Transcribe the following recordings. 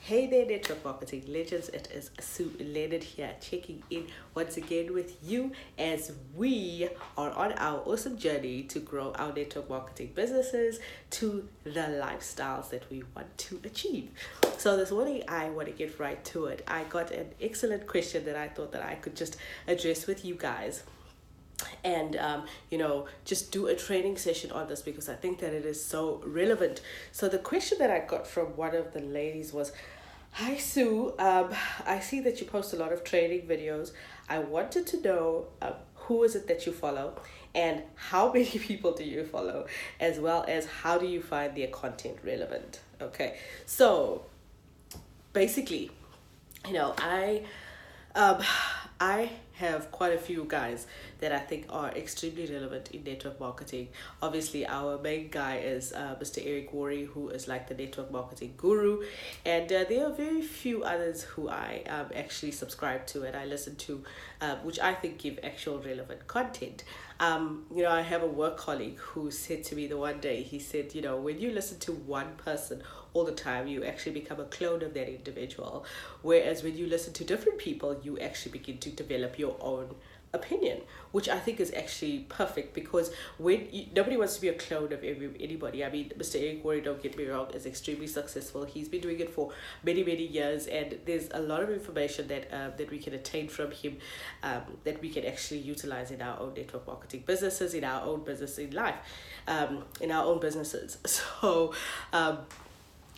Hey there, network marketing legends. It is Sue Leonard here, checking in once again with you as we are on our awesome journey to grow our network marketing businesses to the lifestyles that we want to achieve. So this morning, I want to get right to it. I got an excellent question that I thought that I could just address with you guys and just do a training session on this because I think that it is so relevant. So the question that I got from one of the ladies was, hi Sue, I see that you post a lot of training videos. I wanted to know who is it that you follow and how many people do you follow, as well as how do you find their content relevant. Okay, so basically, I have quite a few guys that I think are extremely relevant in network marketing. Obviously, our main guy is Mr. Eric Worre, who is like the network marketing guru. And there are very few others who I actually subscribe to and I listen to, which I think give actual relevant content. I have a work colleague who said to me the one day, he said, when you listen to one person all the time, you actually become a clone of that individual. Whereas when you listen to different people, you actually begin to develop your own opinion, which I think is actually perfect because nobody wants to be a clone of anybody. I mean, Mr. Eric Worre, don't get me wrong, is extremely successful. He's been doing it for many, many years, and there's a lot of information that we can attain from him that we can actually utilize in our own network marketing businesses, in our own business in life, in our own businesses.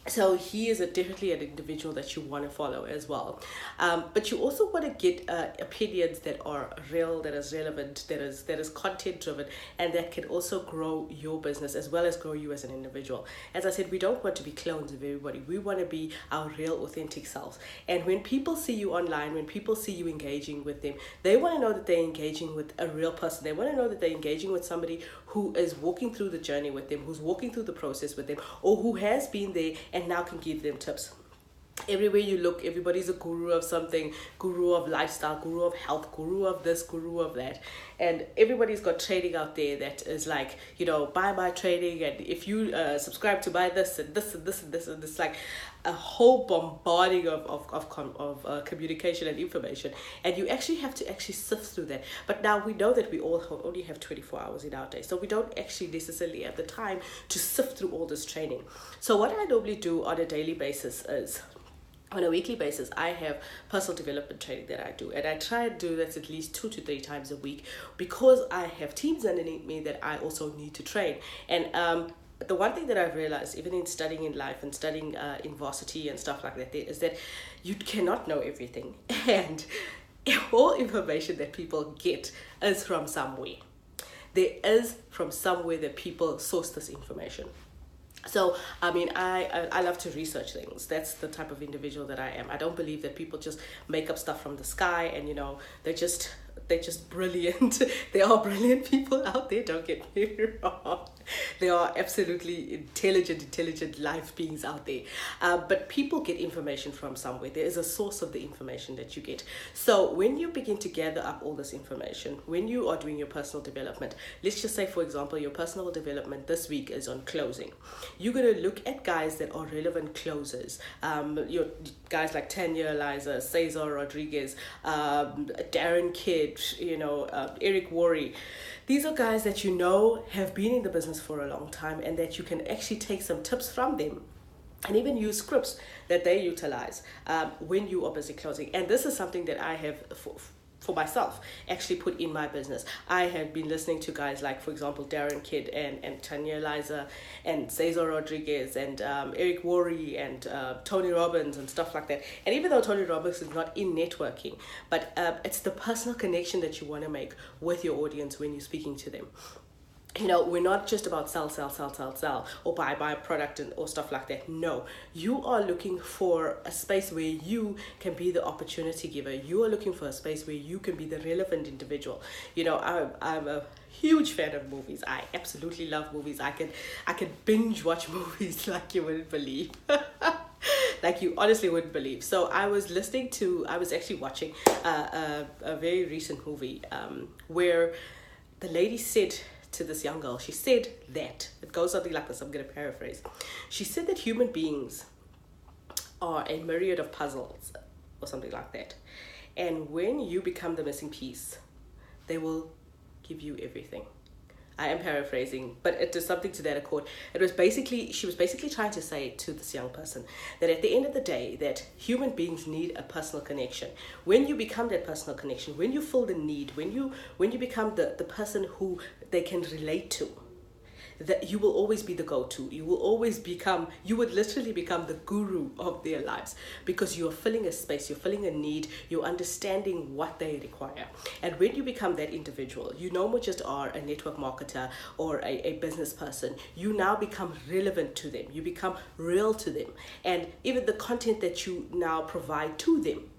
So he is definitely an individual that you want to follow as well. But you also want to get opinions that are real, that is relevant, that is content driven, and that can also grow your business as well as grow you as an individual. As I said, we don't want to be clones of everybody. We want to be our real, authentic selves. And when people see you online, when people see you engaging with them, they want to know that they're engaging with a real person. They want to know that they're engaging with somebody who is walking through the journey with them, who's walking through the process with them, or who has been there and now can give them tips. Everywhere you look, everybody's a guru of something, guru of lifestyle, guru of health, guru of this, guru of that. And everybody's got trading out there that is like, buy my trading, and if you subscribe to buy this and this and this and this, and it's like a whole bombarding of communication and information. And you actually have to sift through that. But now we know that we all only have 24 hours in our day, so we don't actually necessarily have the time to sift through all this training. So what I normally do on a daily basis is, on a weekly basis, I have personal development training that I do, and I try and do that at least 2 to 3 times a week because I have teams underneath me that I also need to train. And the one thing that I've realized, even in studying in life and studying in varsity and stuff like that, is that you cannot know everything, and all information that people get is from somewhere. There is from somewhere that people source this information. So, I mean, I love to research things. That's the type of individual that I am. I don't believe that people just make up stuff from the sky and, they're just brilliant. There are brilliant people out there, don't get me wrong. There are absolutely intelligent life beings out there. But people get information from somewhere. There is a source of the information that you get. So when you begin to gather up all this information, when you are doing your personal development, let's just say, for example, your personal development this week is on closing. You're going to look at guys that are relevant closers. Your guys like Tanya Eliza, Cesar Rodriguez, Darren Kidd, Eric Worre. These are guys that have been in the business for a long time and that you can actually take some tips from them and even use scripts that they utilize when you are busy closing. And this is something that I have for myself actually put in my business. I have been listening to guys like, for example, Darren Kidd and Tanya Eliza and Cesar Rodriguez and Eric Worre and Tony Robbins and stuff like that. And even though Tony Robbins is not in networking, but it's the personal connection that you want to make with your audience when you're speaking to them. We're not just about sell, or buy a product or stuff like that. No, you are looking for a space where you can be the opportunity giver. You are looking for a space where you can be the relevant individual. I'm a huge fan of movies. I absolutely love movies. I can binge watch movies like you wouldn't believe. Like you honestly wouldn't believe. So I was actually watching a very recent movie where the lady said to this young girl, she said that, it goes something like this, I'm going to paraphrase. She said that human beings are a myriad of puzzles or something like that. And when you become the missing piece, they will give you everything. I am paraphrasing, but it is something to that accord. She was basically trying to say to this young person that at the end of the day, that human beings need a personal connection. When you become that personal connection, when you feel the need, when you become the person who they can relate to, that you will always be the go-to. You would literally become the guru of their lives, because you're filling a space, you're filling a need, you're understanding what they require. And when you become that individual, you no more just are a network marketer or a business person. You now become relevant to them. You become real to them. And even the content that you now provide to them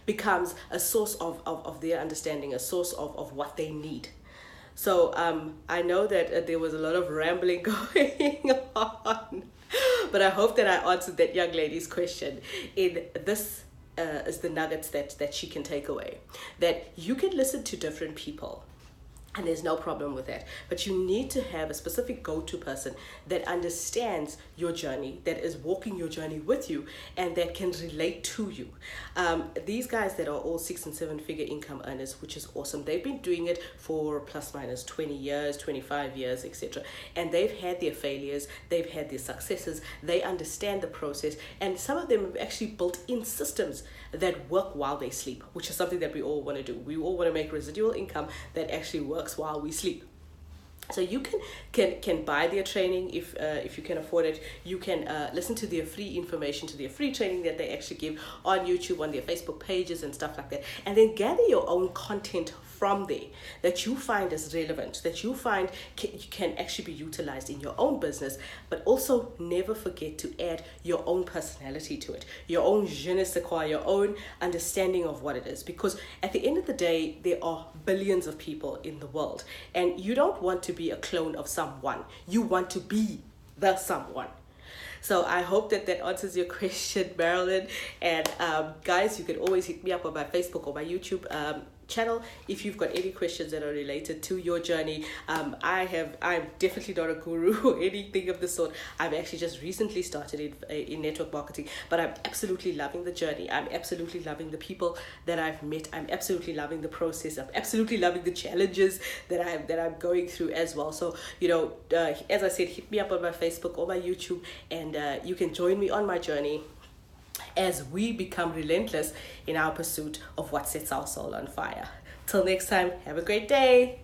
becomes a source of their understanding, a source of what they need. So I know that there was a lot of rambling going on, but I hope that I answered that young lady's question. In this is the nuggets that she can take away. That you can listen to different people, and there's no problem with that. But you need to have a specific go-to person that understands your journey, that is walking your journey with you, and that can relate to you. These guys that are all 6 and 7 figure income earners, which is awesome. They've been doing it for plus minus 20 years, 25 years, etc. And they've had their failures, they've had their successes, they understand the process, and some of them have actually built in systems that work while they sleep, which is something that we all want to do. We all want to make residual income that actually works while we sleep. So you can buy their training if you can afford it. You can listen to their free information, to their free training that they actually give on YouTube, on their Facebook pages and stuff like that. And then gather your own content from there that you find is relevant, that you find can actually be utilized in your own business. But also never forget to add your own personality to it, your own je ne sais quoi, your own understanding of what it is. Because at the end of the day, there are billions of people in the world, and you don't want to be a clone of someone. You want to be the someone. So I hope that answers your question, Marilyn. And guys, you can always hit me up on my Facebook or my YouTube channel if you've got any questions that are related to your journey. I'm definitely not a guru or anything of the sort. I've actually just recently started in network marketing, but I'm absolutely loving the journey. I'm absolutely loving the people that I've met. I'm absolutely loving the process. I'm absolutely loving the challenges that I'm going through as well. So as I said, hit me up on my Facebook or my YouTube, and you can join me on my journey as we become relentless in our pursuit of what sets our soul on fire. Till next time, have a great day.